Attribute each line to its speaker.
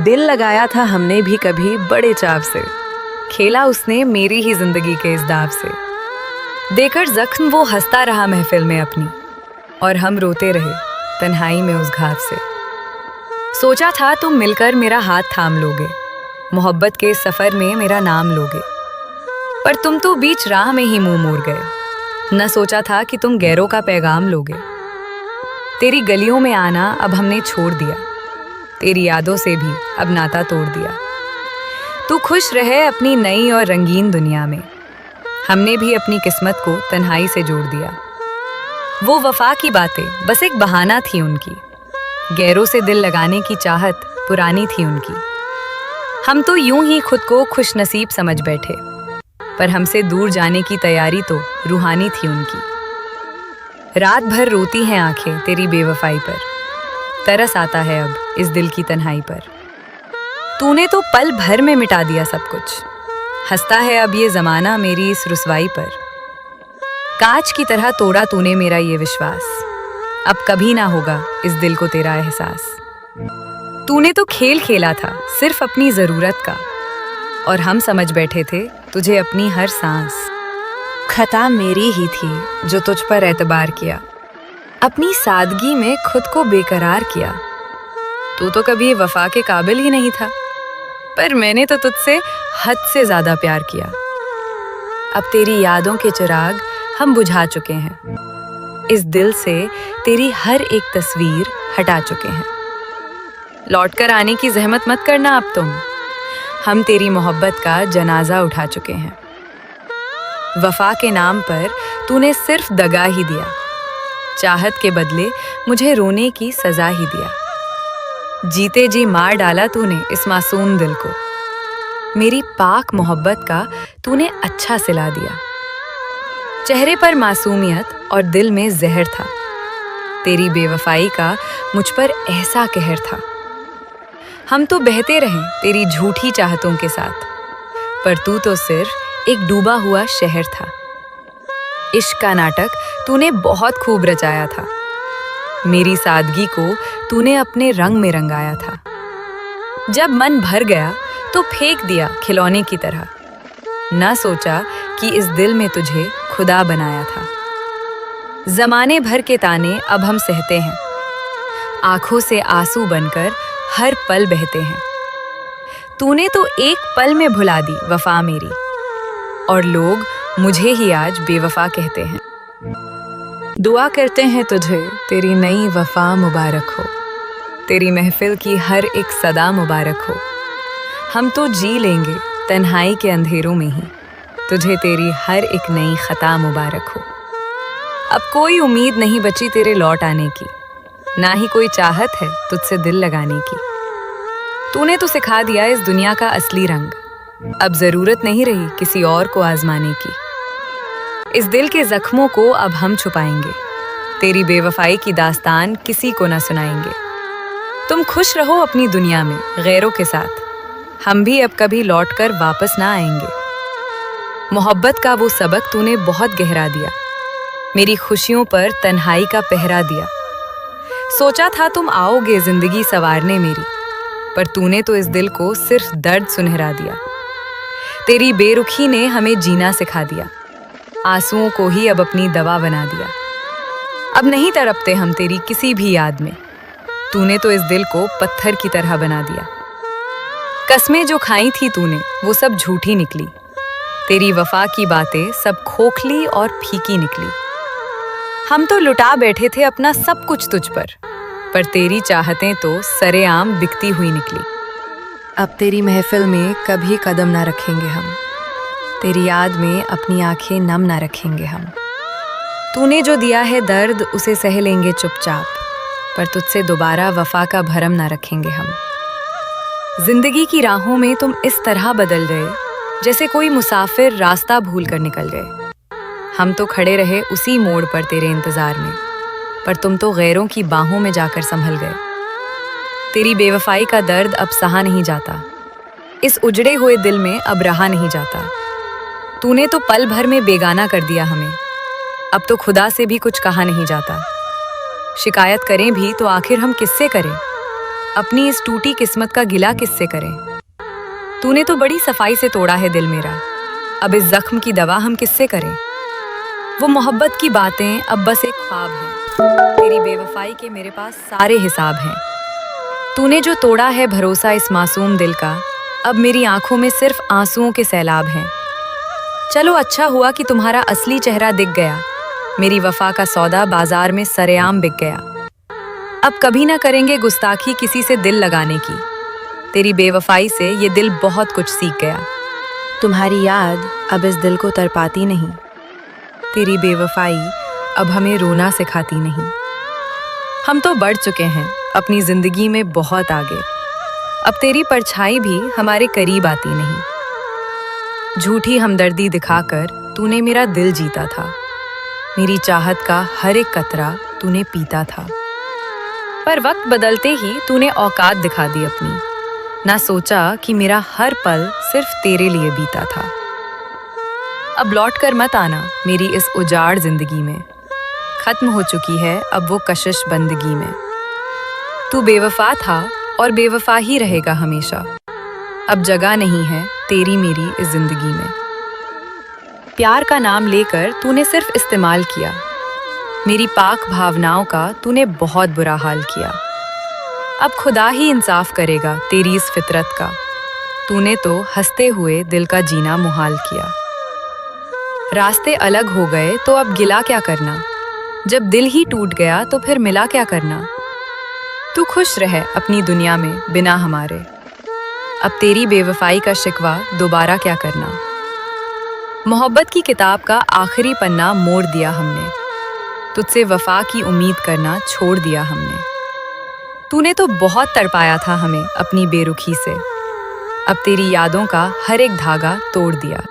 Speaker 1: दिल लगाया था हमने भी कभी बड़े चाव से, खेला उसने मेरी ही जिंदगी के इस दाव से। देकर जख्म वो हंसता रहा महफिल में अपनी, और हम रोते रहे तन्हाई में उस घाव से। सोचा था तुम मिलकर मेरा हाथ थाम लोगे, मोहब्बत के सफर में मेरा नाम लोगे, पर तुम तो बीच राह में ही मुंह मोड़ गए। न सोचा था कि तुम गैरों का पैगाम लोगे। तेरी गलियों में आना अब हमने छोड़ दिया, तेरी यादों से भी अब नाता तोड़ दिया। तू खुश रहे अपनी नई और रंगीन दुनिया में, हमने भी अपनी किस्मत को तन्हाई से जोड़ दिया। वो वफा की बातें बस एक बहाना थी उनकी, गैरों से दिल लगाने की चाहत पुरानी थी उनकी। हम तो यूं ही खुद को खुश नसीब समझ बैठे, पर हमसे दूर जाने की तैयारी तो रूहानी थी उनकी। रात भर रोती हैं आंखें तेरी बेवफाई पर, तरस आता है अब इस दिल की तन्हाई पर। तूने तो पल भर में मिटा दिया सब कुछ, हंसता है अब ये जमाना मेरी इस रुसवाई पर। कांच की तरह तोड़ा तूने मेरा ये विश्वास, अब कभी ना होगा इस दिल को तेरा एहसास। तूने तो खेल खेला था सिर्फ अपनी जरूरत का, और हम समझ बैठे थे तुझे अपनी हर सांस। खता मेरी ही थी जो तुझ पर एतबार किया, अपनी सादगी में खुद को बेकरार किया। तू तो कभी वफा के काबिल ही नहीं था, पर मैंने तो तुझसे हद से ज्यादा प्यार किया। अब तेरी यादों के चिराग हम बुझा चुके हैं, इस दिल से तेरी हर एक तस्वीर हटा चुके हैं। लौट कर आने की जहमत मत करना अब तुम, हम तेरी मोहब्बत का जनाजा उठा चुके हैं। वफा के नाम पर तूने सिर्फ दगा ही दिया, चाहत के बदले मुझे रोने की सजा ही दिया। जीते जी मार डाला तूने इस मासूम दिल को, मेरी पाक मोहब्बत का तूने अच्छा सिला दिया। चेहरे पर मासूमियत और दिल में जहर था, तेरी बेवफाई का मुझ पर ऐसा कहर था। हम तो बहते रहे तेरी झूठी चाहतों के साथ, पर तू तो सिर्फ एक डूबा हुआ शहर था। इश्क का नाटक तूने बहुत खूब रचाया था, मेरी सादगी को तूने अपने रंग में रंगाया था। जब मन भर गया तो फेंक दिया खिलौने की तरह, ना सोचा कि इस दिल में तुझे खुदा बनाया था। जमाने भर के ताने अब हम सहते हैं, आंखों से आंसू बनकर हर पल बहते हैं। तूने तो एक पल में भुला दी वफा मेरी, और लोग मुझे ही आज बेवफा कहते हैं। दुआ करते हैं तुझे तेरी नई वफा मुबारक हो, तेरी महफिल की हर एक सदा मुबारक हो। हम तो जी लेंगे तन्हाई के अंधेरों में ही, तुझे तेरी हर एक नई खता मुबारक हो। अब कोई उम्मीद नहीं बची तेरे लौट आने की, ना ही कोई चाहत है तुझसे दिल लगाने की। तूने तो सिखा दिया इस दुनिया का असली रंग, अब जरूरत नहीं रही किसी और को आजमाने की। इस दिल के जख्मों को अब हम छुपाएंगे, तेरी बेवफाई की दास्तान किसी को ना सुनाएंगे। तुम खुश रहो अपनी दुनिया में गैरों के साथ, हम भी अब कभी लौट कर वापस ना आएंगे। मोहब्बत का वो सबक तूने बहुत गहरा दिया, मेरी खुशियों पर तन्हाई का पहरा दिया। सोचा था तुम आओगे जिंदगी संवारने मेरी, पर तूने तो इस दिल को सिर्फ दर्द सुनहरा दिया। तेरी बेरुखी ने हमें जीना सिखा दिया, आंसुओं को ही अब अपनी दवा बना दिया। अब नहीं तड़पते हम तेरी किसी भी याद में, तूने तो इस दिल को पत्थर की तरह बना दिया। कस्में जो खाई थी तूने वो सब झूठी निकली, तेरी वफा की बातें सब खोखली और फीकी निकली। हम तो लुटा बैठे थे अपना सब कुछ तुझ पर तेरी चाहतें तो सरेआम बिकती हुई निकली। अब तेरी महफिल में कभी कदम ना रखेंगे हम, तेरी याद में अपनी आंखें नम ना रखेंगे हम। तूने जो दिया है दर्द उसे सह लेंगे चुपचाप, पर तुझसे दोबारा वफा का भरम ना रखेंगे हम। जिंदगी की राहों में तुम इस तरह बदल गए जैसे कोई मुसाफिर रास्ता भूल कर निकल गए। हम तो खड़े रहे उसी मोड़ पर तेरे इंतजार में, पर तुम तो गैरों की बाहों में जाकर संभल गए। तेरी बेवफाई का दर्द अब सहा नहीं जाता, इस उजड़े हुए दिल में अब रहा नहीं जाता। तूने तो पल भर में बेगाना कर दिया हमें, अब तो खुदा से भी कुछ कहा नहीं जाता। शिकायत करें भी तो आखिर हम किससे करें, अपनी इस टूटी किस्मत का गिला किससे करें? तूने तो बड़ी सफाई से तोड़ा है दिल मेरा, अब इस जख्म की दवा हम किससे करें? वो मोहब्बत की बातें अब बस एक ख्वाब है, तेरी बेवफाई के मेरे पास सारे हिसाब हैं। तूने जो तोड़ा है भरोसा इस मासूम दिल का, अब मेरी आंखों में सिर्फ आंसुओं के सैलाब हैं। चलो अच्छा हुआ कि तुम्हारा असली चेहरा दिख गया, मेरी वफा का सौदा बाजार में सरेआम बिक गया। अब कभी ना करेंगे गुस्ताखी किसी से दिल लगाने की, तेरी बेवफाई से ये दिल बहुत कुछ सीख गया।
Speaker 2: तुम्हारी याद अब इस दिल को तरपाती नहीं,
Speaker 1: तेरी बेवफाई अब हमें रोना सिखाती नहीं। हम तो बढ़ चुके हैं अपनी जिंदगी में बहुत आगे, अब तेरी परछाई भी हमारे करीब आती नहीं। झूठी हमदर्दी दिखाकर तूने मेरा दिल जीता था, मेरी चाहत का हर एक कतरा तूने पीता था। पर वक्त बदलते ही तूने औकात दिखा दी अपनी, ना सोचा कि मेरा हर पल सिर्फ तेरे लिए बीता था। अब लौट कर मत आना मेरी इस उजाड़ जिंदगी में, खत्म हो चुकी है अब वो कशिश बंदगी में। तू बेवफा था और बेवफा ही रहेगा हमेशा, अब जगह नहीं है तेरी मेरी इस जिंदगी में। प्यार का नाम लेकर तूने सिर्फ इस्तेमाल किया, मेरी पाक भावनाओं का तूने बहुत बुरा हाल किया। अब खुदा ही इंसाफ करेगा तेरी इस फितरत का, तूने तो हंसते हुए दिल का जीना मुहाल किया। रास्ते अलग हो गए तो अब गिला क्या करना, जब दिल ही टूट गया तो फिर मिला क्या करना। तू खुश रहे अपनी दुनिया में बिना हमारे, अब तेरी बेवफाई का शिकवा दोबारा क्या करना। मोहब्बत की किताब का आखिरी पन्ना मोड़ दिया हमने, तुझसे वफा की उम्मीद करना छोड़ दिया हमने। तूने तो बहुत तड़पाया था हमें अपनी बेरुखी से, अब तेरी यादों का हर एक धागा तोड़ दिया।